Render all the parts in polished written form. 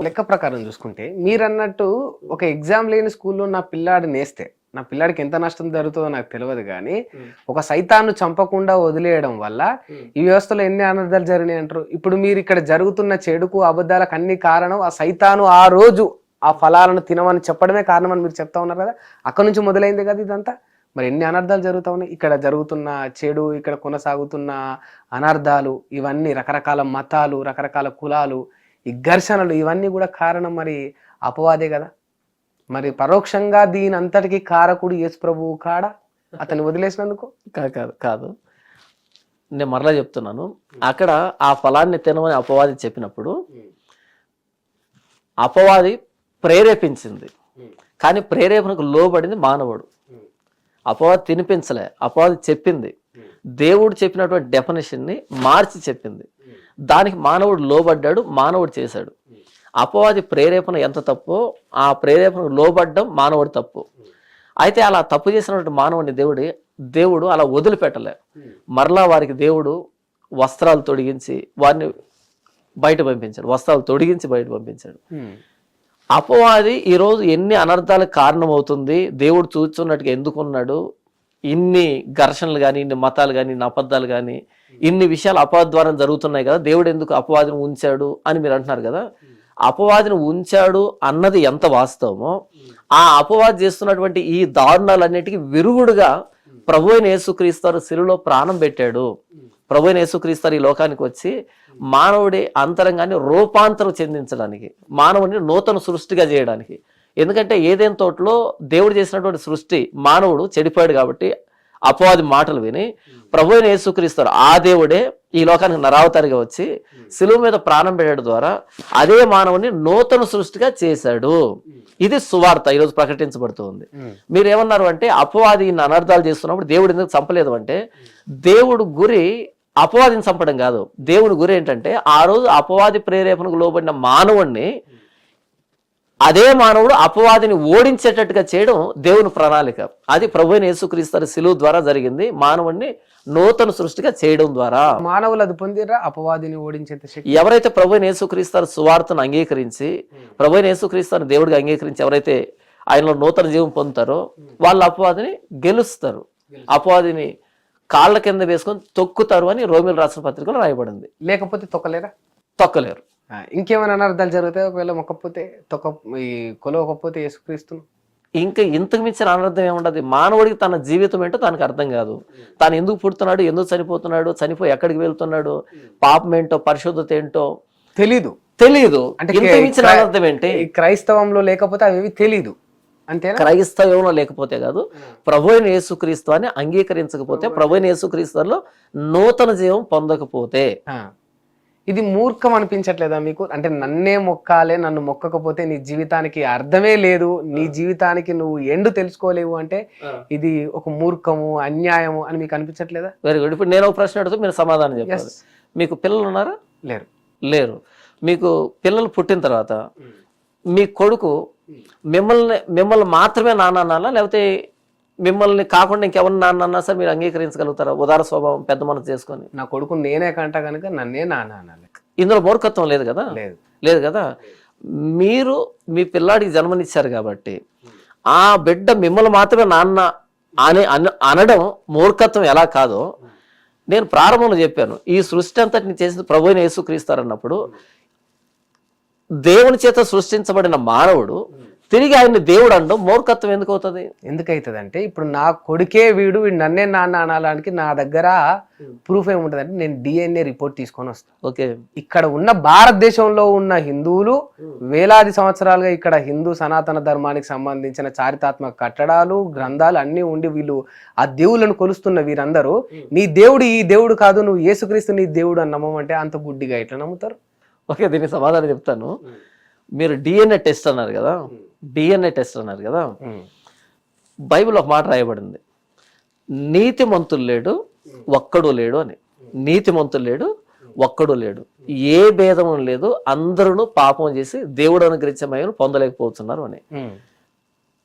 లెక్క ప్రకారం చూసుకుంటే మీరన్నట్టు ఒక ఎగ్జామ్ లేని స్కూల్లో నా పిల్లాడిని నేస్తే నా పిల్లాడికి ఎంత నష్టం జరుగుతుందో నాకు తెలియదు కానీ ఒక సైతాన్ని చంపకుండా వదిలేయడం వల్ల ఈ వ్యవస్థలో ఎన్ని అనర్థాలు జరిగినాయి అంటారు. ఇప్పుడు మీరు ఇక్కడ జరుగుతున్న చెడుకు అబద్ధాలకు అన్ని కారణం ఆ సైతాను ఆ రోజు ఆ ఫలాలను తినమని చెప్పడమే కారణం అని మీరు చెప్తా ఉన్నారు కదా. అక్కడ నుంచి మొదలైంది కదా ఇదంతా. మరి ఎన్ని అనర్థాలు జరుగుతూ ఉన్నాయి ఇక్కడ జరుగుతున్న చెడు, ఇక్కడ కొనసాగుతున్న అనర్థాలు, ఇవన్నీ రకరకాల మతాలు, రకరకాల కులాలు, ఈ ఘర్షణలు, ఇవన్నీ కూడా కారణం మరి అపవాదే కదా. మరి పరోక్షంగా దీని అంతటికి కారకుడు యేసు ప్రభువు కాడా అతన్ని వదిలేసినందుకు? కాదు, నేను మరలా చెప్తున్నాను. అక్కడ ఆ ఫలాన్ని తినమని అపవాది చెప్పినప్పుడు అపవాది ప్రేరేపించింది, కానీ ప్రేరేపణకు లోబడింది మానవుడు. అపవాది తినిపించలే, అపవాది చెప్పింది, దేవుడు చెప్పినటువంటి డెఫినేషన్ని మార్చి చెప్పింది. దానికి మానవుడు లోబడ్డాడు, మానవుడు చేశాడు. అపవాది ప్రేరేపణ ఎంత తప్పో ఆ ప్రేరేపణకు లోబడ్డం మానవుడి తప్పు. అయితే అలా తప్పు చేసినటువంటి మానవుడిని దేవుడు అలా వదిలిపెట్టలే. మరలా వారికి దేవుడు వస్త్రాలు తొడిగించి వారిని బయట పంపించాడు, వస్త్రాలు తొడిగించి బయట పంపించాడు. అపవాది ఈరోజు ఎన్ని అనర్థాలకు కారణమవుతుంది, దేవుడు చూస్తున్నట్టుగా ఎందుకున్నాడు, ఇన్ని ఘర్షణలు కానీ, ఇన్ని మతాలు కానీ, ఇన్ని అబద్ధాలు కానీ, ఇన్ని విషయాలు అపవాది ద్వారా జరుగుతున్నాయి కదా, దేవుడు ఎందుకు అపవాదిని ఉంచాడు అని మీరు అంటున్నారు కదా. అపవాదిని ఉంచాడు అన్నది ఎంత వాస్తవమో, ఆ అపవాది చేస్తున్నటువంటి ఈ దారుణాలన్నిటికీ విరుగుడుగా ప్రభు అయిన యేసుక్రీస్తు శిలువలో ప్రాణం పెట్టాడు. ప్రభు అయిన యేసుక్రీస్తు ఈ లోకానికి వచ్చి మానవుడి అంతరంగాన్ని రూపాంతరం చెందించడానికి, మానవుడిని నూతన సృష్టిగా చేయడానికి. ఎందుకంటే ఏదైనా తోటలో దేవుడు చేసినటువంటి సృష్టి మానవుడు చెడిపోయాడు కాబట్టి అపవాది మాటలు విని ప్రభు అయిన యేసుక్రీస్తు ఆ దేవుడే ఈ లోకానికి నరావతారిగా వచ్చి శిలువ మీద ప్రాణం పెట్టడం ద్వారా అదే మానవుని నూతన సృష్టిగా చేశాడు. ఇది సువార్త ఈరోజు ప్రకటించబడుతుంది. మీరు ఏమన్నారు అంటే అపవాది ఇన్ని అనర్థాలు చేస్తున్నప్పుడు దేవుడు ఎందుకు చంపలేదు అంటే, దేవుడు గురి అపవాదిని చంపడం కాదు. దేవుని గురి ఏంటంటే ఆ రోజు అపవాది ప్రేరేపణకు లోబడిన మానవుడిని అదే మానవుడు అపవాదిని ఓడించేటట్టుగా చేయడం దేవుని ప్రణాళిక. అది ప్రభువైన యేసుక్రీస్తు శిలువ ద్వారా జరిగింది, మానవుడిని నూతన సృష్టిగా చేయడం ద్వారా. మానవులు అది పొందిరా అపవాదిని ఓడించేంత శక్తి. ఎవరైతే ప్రభువైన యేసుక్రీస్తు సువార్తను అంగీకరించి, ప్రభువైన యేసుక్రీస్తుని దేవుడిగా అంగీకరించి ఎవరైతే ఆయనలో నూతన జీవం పొందుతారో వాళ్ళు అపవాదిని గెలుస్తారు, అపవాదిని కాళ్ళ కింద వేసుకొని తొక్కుతారు అని రోమిలు రాసిన పత్రికలో రాయబడింది. లేకపోతే తొక్కలేరు. ఇంకేమైనా అనర్థాలు జరుగుతాయి ఒకవేళ మొక్కపోతే, కొలవకపోతే యేసుక్రీస్తును? ఇంకా ఇంతకు మించిన అనర్థం ఏముండదు. మానవుడికి తన జీవితం ఏంటో తనకు అర్థం కాదు. తాను ఎందుకు పుడుతున్నాడు, ఎందుకు చనిపోతున్నాడు, చనిపోయి ఎక్కడికి వెళ్తున్నాడు, పాపం ఏంటో పరిశుద్ధత ఏంటో తెలీదు. అంటే ఇంతకు మించిన అనర్థం ఏంటి? క్రైస్తవంలో లేకపోతే అవి తెలీదు అంతే. క్రైస్తవంలో లేకపోతే కాదు, ప్రభు అయిన యేసుక్రీస్తు అని అంగీకరించకపోతే, ప్రభు అయిన యేసుక్రీస్తులో నూతన జీవం పొందకపోతే ఇది మూర్ఖం అనిపించట్లేదా మీకు? అంటే నన్నే మొక్కాలే, నన్ను మొక్కకపోతే నీ జీవితానికి అర్థమే లేదు, నీ జీవితానికి నువ్వు ఎండు తెలుసుకోలేవు అంటే ఇది ఒక మూర్ఖము, అన్యాయము అని మీకు అనిపించట్లేదా? Very good. ఇప్పుడు నేను ఒక ప్రశ్న అడుగుతూ మీరు సమాధానం చెప్పాలి. మీకు పిల్లలు ఉన్నారా? లేరు. మీకు పిల్లలు పుట్టిన తర్వాత మీ కొడుకు మిమ్మల్ని మాత్రమే నాన్న అనాలా, లేకపోతే మిమ్మల్ని కాకుండా ఇంకెవరిని నాన్న అన్నా సరే మీరు అంగీకరించగలుగుతారా? ఉదార స్వభావం, పెద్ద మనసు చేసుకొని నా కొడుకు నేనే కంట కనుక నన్నే నాన్న అనాలి. ఇందులో మూర్ఖత్వం లేదు కదా? లేదు కదా. మీరు మీ పిల్లాడికి జన్మనిచ్చారు కాబట్టి ఆ బిడ్డ మిమ్మల్ని మాత్రమే నాన్న అనడం మూర్ఖత్వం ఎలా కాదో నేను ప్రారంభంలో చెప్పాను. ఈ సృష్టి అంతటిని చేసింది ప్రభు అయిన యేసుక్రీస్తు అన్నప్పుడు దేవుని చేత సృష్టించబడిన మానవుడు తిరిగి ఆయన్ని దేవుడు అనడం మూర్ఖత్వం ఎందుకు అవుతుంది? ఎందుకైతుంది ఇప్పుడు నా కొడుకే వీడు నన్నే నాన్న అనడానికి నా దగ్గర ప్రూఫ్ ఏముంటది అంటే నేను DNA రిపోర్ట్ తీసుకొని వస్తాను. ఓకే, ఇక్కడ ఉన్న భారతదేశంలో ఉన్న హిందువులు వేలాది సంవత్సరాలుగా ఇక్కడ హిందూ సనాతన ధర్మానికి సంబంధించిన చారిత్రాత్మక కట్టడాలు, గ్రంథాలు అన్ని ఉండి వీళ్ళు ఆ దేవుళ్ళను కొలుస్తున్న వీరందరూ నీ దేవుడు ఈ దేవుడు కాదు, నువ్వు యేసుక్రీస్తు నీ దేవుడు అని నమ్మమంటే అంత గుడ్డిగా ఎట్లా నమ్ముతారు? ఓకే, దీనికి సమాధానం చెప్తాను. మీరు DNA టెస్ట్ అన్నారు కదా, DNA టెస్ట్ అన్నారు కదా, బైబిల్ ఒక మాట రాయబడింది, నీతిమంతులు లేడు ఒక్కడు లేడు అని. నీతిమంతులు లేడు ఒక్కడు లేడు, ఏ భేదము లేదు, అందరూ పాపం చేసి దేవుడు అనుగ్రహించే మహిమను పొందలేకపోతున్నారు అని.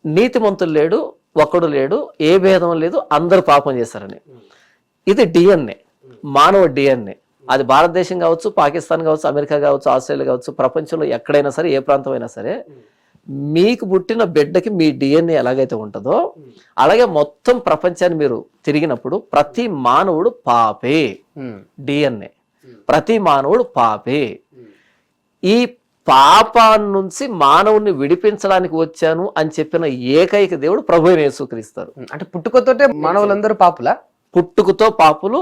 నీతిమంతులు లేడు ఒక్కడు లేడు, ఏ భేదం లేదు, అందరూ పాపం చేశారని. ఇది DNA, మానవ DNA. అది భారతదేశం కావచ్చు, పాకిస్తాన్ కావచ్చు, అమెరికా కావచ్చు, ఆస్ట్రేలియా కావచ్చు, ప్రపంచంలో ఎక్కడైనా సరే, ఏ ప్రాంతం అయినా సరే, మీకు పుట్టిన బిడ్డకి మీ డిఎన్ఏ ఎలాగైతే ఉంటుందో అలాగే మొత్తం ప్రపంచాన్ని మీరు తిరిగినప్పుడు ప్రతి మానవుడు పాపే. డిఎన్ఏ ప్రతి మానవుడు పాపే. ఈ పాపాన్ని నుంచి మానవుని విడిపించడానికి వచ్చాను అని చెప్పిన ఏకైక దేవుడు ప్రభువైన యేసుక్రీస్తు. అంటే పుట్టుకతోటే మానవులందరూ పాపులా? పుట్టుకతో పాపులు,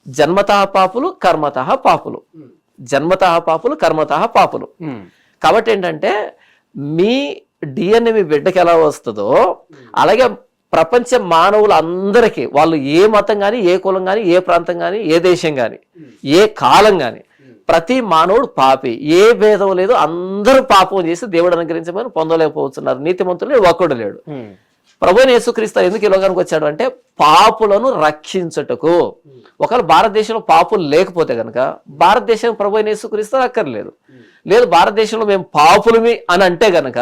జన్మతః పాపులు, కర్మతః పాపులు. జన్మతః పాపులు, కర్మతః పాపులు. కాబట్టి ఏంటంటే మీ డిఎన్ఏ మీ బిడ్డకి ఎలా వస్తుందో అలాగే ప్రపంచ మానవులందరికీ, వాళ్ళు ఏ మతం కానీ, ఏ కులం కానీ, ఏ ప్రాంతం కానీ, ఏ దేశం కానీ, ఏ కాలం కానీ, ప్రతి మానవుడు పాపి. ఏ భేదం లేదు, అందరూ పాపం చేసి దేవుడు అనుగ్రహించమని పొందలేకపోతున్నారు. నీతిమంతులు ఒక్కడు లేడు. ప్రభువైన యేసుక్రీస్తు ఎందుకు ఈ లోకానికి వచ్చాడు అంటే పాపులను రక్షించుటకు. ఒకవేళ భారతదేశంలో పాపులు లేకపోతే కనుక భారతదేశం ప్రభువైన యేసుక్రీస్తు అక్కర్లేదు. లేదు భారతదేశంలో మేము పాపులమి అని అంటే గనక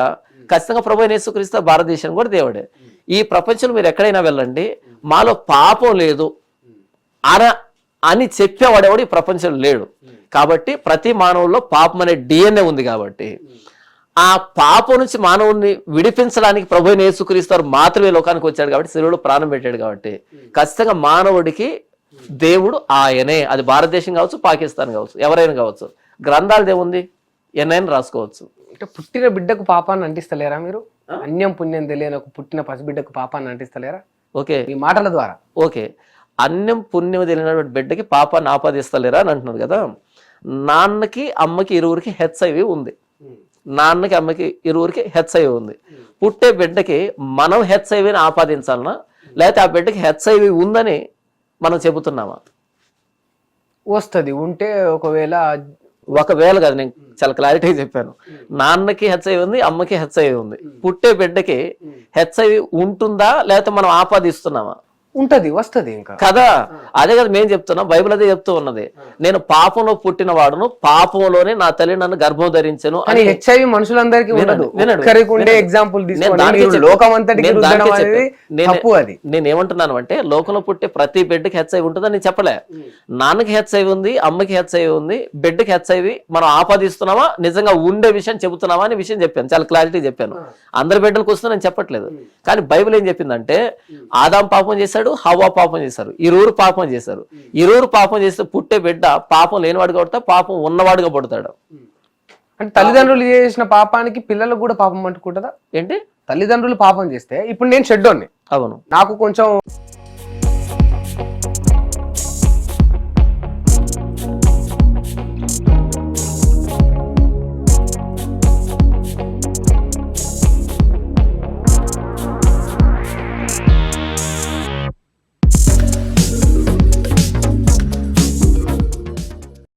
ఖచ్చితంగా ప్రభువైన యేసుక్రీస్తు భారతదేశం కూడా దేవుడే. ఈ ప్రపంచంలో మీరు ఎక్కడైనా వెళ్ళండి, మాలో పాపం లేదు అని చెప్పేవాడేవాడు ఈ ప్రపంచంలో లేడు. కాబట్టి ప్రతి మానవుల్లో పాపం అనే డిఎన్ఏ ఉంది. కాబట్టి ఆ పాపం నుంచి మానవుడిని విడిపించడానికి ప్రభువైన యేసుక్రీస్తు మాత్రమే లోకానికి వచ్చాడు. కాబట్టి శిలువలో ప్రాణం పెట్టాడు. కాబట్టి ఖచ్చితంగా మానవుడికి దేవుడు ఆయనే. అది భారతదేశం కావచ్చు, పాకిస్తాన్ కావచ్చు, ఎవరైనా కావచ్చు. గ్రంథాలు ఏముంది, ఎన్నైనా రాసుకోవచ్చు. అంటే పుట్టిన బిడ్డకు పాపాన్ని అంటిస్తలేరా మీరు? అన్యం పుణ్యం తెలియని ఒక పుట్టిన పసిబిడ్డకు పాపాన్ని అంటిస్తలేరా? ఓకే, ఈ మాటల ద్వారా. ఓకే, అన్యం పుణ్యం తెలియనటువంటి బిడ్డకి పాపాన్ని ఆపాదిస్తలేరా అని అంటున్నారు కదా. నాన్నకి అమ్మకి ఇరువురికి హెచ్ఐవి ఉంది. నాన్నకి అమ్మకి ఇరువురికి హెచ్ఐవి ఉంది. పుట్టే బిడ్డకి మనం హెచ్ఐవిని ఆపాదించాలనా, లేకపోతే ఆ బిడ్డకి హెచ్ఐవి ఉందని మనం చెబుతున్నామా? వస్తుంది ఉంటే ఒకవేళ కాదు, నేను చాలా క్లారిటీగా చెప్పాను. నాన్నకి హెచ్ఐవి ఉంది, అమ్మకి హెచ్ఐవి ఉంది. పుట్టే బిడ్డకి హెచ్ఐవి ఉంటుందా లేకపోతే మనం ఆపాదిస్తున్నామా? ఉంటది, వస్తుంది ఇంకా కదా. అదే కదా మేము చెప్తున్నాం. బైబిల్ అదే చెప్తూ ఉన్నది, నేను పాపంలో పుట్టిన వాడును, పాపంలోనే నా తల్లి నన్ను గర్భం ధరించను అని. హెచ్ఐవి మనుషులందరికీ ఉండదు. ఎగ్జాంపుల్ నేనేమంటున్నాను అంటే లోకంలో పుట్టే ప్రతి బిడ్డకి హెచ్ఐవి ఉంటుందని నేను చెప్పలే. నాన్నకి హెచ్ఐవి ఉంది, అమ్మకి హెచ్ఐవి ఉంది, బిడ్డకి హెచ్ఐవి మనం ఆపాదిస్తున్నామా, నిజంగా ఉండే విషయం చెబుతున్నావా అనే విషయం చెప్పాను. చాలా క్లారిటీ చెప్పాను. అందరి బిడ్డలకు వస్తుందని నేను చెప్పట్లేదు. కానీ బైబిల్ ఏం చెప్పిందంటే ఆదాం పాపం చేశాడు, హవ్వ పాపం చేశారు, ఇరువురు పాపం చేశారు. ఇరువురు పాపం చేస్తే పుట్టే బిడ్డ పాపం లేనివాడుగా పుడతా, పాపం ఉన్నవాడుగా పుడతాడు. అంటే తల్లిదండ్రులు చేసిన పాపానికి పిల్లలకు కూడా పాపం అంటుకుంటుందా ఏంటి? తల్లిదండ్రులు పాపం చేస్తే ఇప్పుడు నేను షెడ్డోని, అవును, నాకు కొంచెం